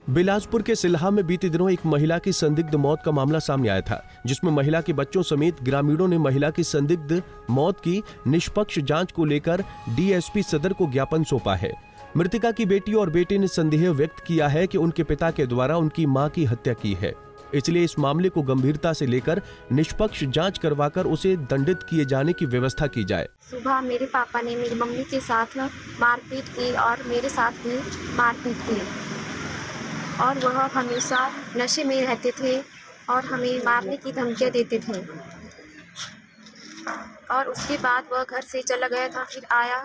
बिलासपुर के सिल्हा में बीते दिनों एक महिला की संदिग्ध मौत का मामला सामने आया था, जिसमें महिला के बच्चों समेत ग्रामीणों ने महिला की संदिग्ध मौत की निष्पक्ष जांच को लेकर डीएसपी सदर को ज्ञापन सौंपा है। मृतका की बेटी और बेटे ने संदेह व्यक्त किया है कि उनके पिता के द्वारा उनकी मां की हत्या की है, इसलिए इस मामले को गंभीरता से लेकर निष्पक्ष जांच करवाकर उसे दंडित किए जाने की व्यवस्था की जाए। सुबह मेरे पापा ने मेरी मम्मी के साथ मारपीट की और मेरे साथ भी मारपीट की और वह हमेशा नशे में रहते थे और हमें मारने की धमकियाँ देते थे। और उसके बाद वह घर से चला गया था, फिर आया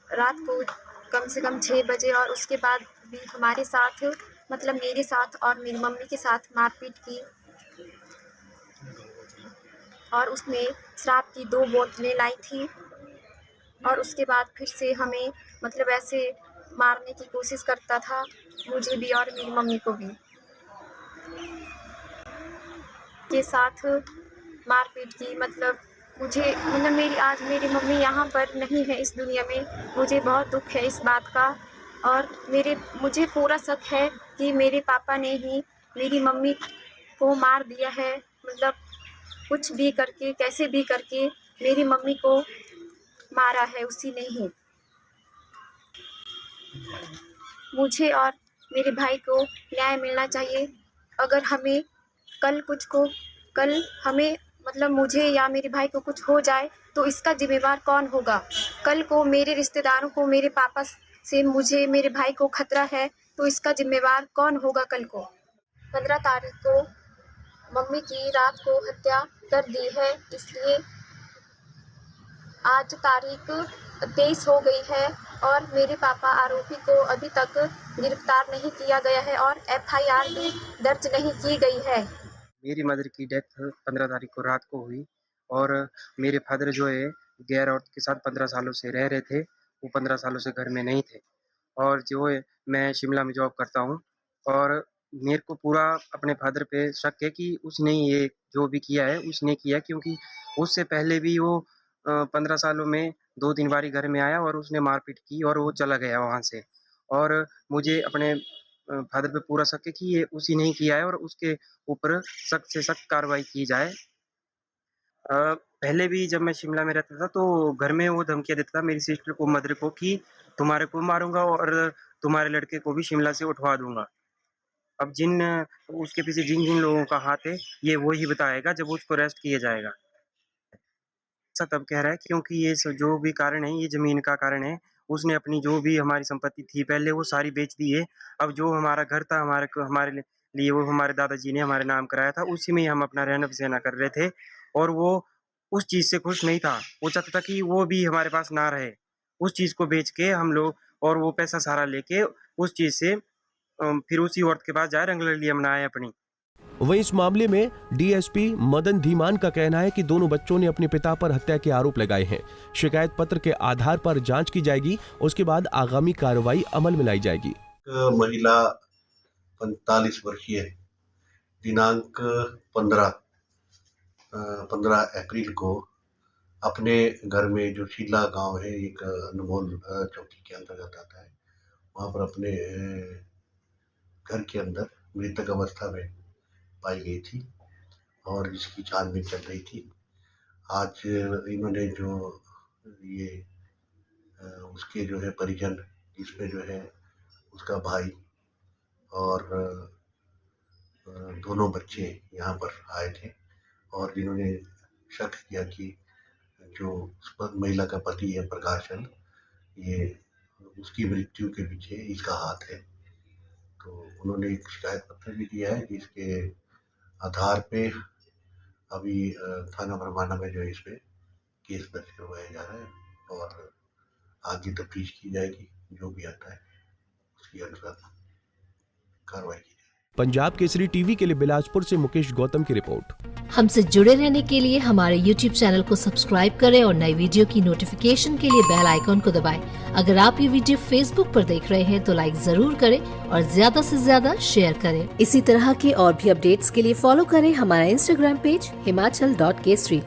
रात को कम से कम 6 बजे और उसके बाद भी हमारे साथ मतलब मेरे साथ और मेरी मम्मी के साथ मारपीट की और उसने शराब की 2 बोतलें लाई थी और उसके बाद फिर से हमें मतलब ऐसे मारने की कोशिश करता था, मुझे भी और मेरी मम्मी को भी के साथ मारपीट की। मतलब मेरी मम्मी यहाँ पर नहीं है इस दुनिया में, मुझे बहुत दुख है इस बात का। और मुझे पूरा शक है कि मेरे पापा ने ही मेरी मम्मी को मार दिया है, मतलब कुछ भी करके कैसे भी करके मेरी मम्मी को मारा है उसी ने ही। मुझे और मेरे भाई को न्याय मिलना चाहिए। अगर हमें कल हमें मतलब मुझे या मेरे भाई को कुछ हो जाए तो इसका जिम्मेवार कौन होगा? कल को मेरे रिश्तेदारों को, मेरे पापा से मुझे, मेरे भाई को खतरा है तो इसका जिम्मेवार कौन होगा कल को? 15 तारीख को मम्मी की रात को हत्या कर दी है, इसलिए आज तारीख 23 हो गई है और मेरे पापा आरोपी को अभी तक गिरफ्तार नहीं किया गया है और एफआईआर भी दर्ज नहीं की गई है। मेरी मदर की डेथ 15 तारीख को रात को हुई और मेरे फादर जो है गैर औरत के साथ 15 सालों से रह रहे थे, वो 15 सालों से घर में नहीं थे। और जो है मैं शिमला में जॉब करता हूँ और मेरे को पूरा अपने फादर पे शक है कि उसने ये जो भी किया है उसने किया, क्योंकि उससे पहले भी वो 15 सालों में 2-3 बारी घर में आया और उसने मारपीट की और वो चला गया वहाँ से। और मुझे अपने फादर पे पूरा शक है कि ये उसी ने ही किया है और उसके ऊपर सख्त से सख्त कार्रवाई की जाए। पहले भी जब मैं शिमला में रहता था तो घर में वो धमकियाँ देता था मेरी सिस्टर को, मदर को, कि तुम्हारे को मारूँगा और तुम्हारे लड़के को भी शिमला से उठवा दूँगा। अब उसके पीछे जिन लोगों का हाथ है, ये वो ही बताएगा जब उसको अरेस्ट किया जाएगा। ऐसा तब कह रहा है क्योंकि ये जो भी कारण है, ये ज़मीन का कारण है। उसने अपनी जो भी हमारी संपत्ति थी पहले वो सारी बेच दी है। अब जो हमारा घर था हमारे लिए वो हमारे दादाजी ने हमारे नाम कराया था, उसी में ही हम अपना रहना-बसेना कर रहे थे और वो उस चीज़ से खुश नहीं था। वो चाहता था कि वो भी हमारे पास ना रहे। उस चीज़ को बेच के हम लोग और वो पैसा सारा लेके उस चीज़ से फिर उसी औरत के पास जाए, रंगरलियाँ मनाए अपनी। वहीं इस मामले में डीएसपी मदन धीमान का कहना है कि दोनों बच्चों ने अपने पिता पर हत्या के आरोप लगाए हैं। शिकायत पत्र के आधार पर जांच की जाएगी, उसके बाद आगामी कार्रवाई अमल में लाई जाएगी। महिला 45 वर्षीय दिनांक 15 अप्रैल को अपने घर में, जो शीला गांव है, एक अनमोल चौकी के अंतर्गत आता है, वहां पर अपने घर के अंदर मृतक अवस्था में पाई गई थी और इसकी छानबीन चल रही थी। आज इन्होंने जो ये उसके जो है परिजन, जिसमें जो है उसका भाई और दोनों बच्चे यहाँ पर आए थे और जिन्होंने शक किया कि जो महिला का पति है प्रकाश चंद, ये उसकी मृत्यु के पीछे इसका हाथ है। तो उन्होंने एक शिकायत पत्र भी दिया है, जिसके आधार पे अभी थाना बरमाना में जो इस पे केस दर्ज करवाया जा रहा है और आगे तफ्तीश की जाएगी। जो भी आता है उसकी अनुसार कार्रवाई की जाएगी। पंजाब केसरी टीवी के लिए बिलासपुर से मुकेश गौतम की रिपोर्ट। हमसे जुड़े रहने के लिए हमारे YouTube चैनल को सब्सक्राइब करें और नई वीडियो की नोटिफिकेशन के लिए बेल आइकॉन को दबाएं। अगर आप ये वीडियो Facebook पर देख रहे हैं तो लाइक जरूर करें और ज्यादा से ज्यादा शेयर करें। इसी तरह के और भी अपडेट्स के लिए फॉलो करें हमारा Instagram पेज himachal.kesri।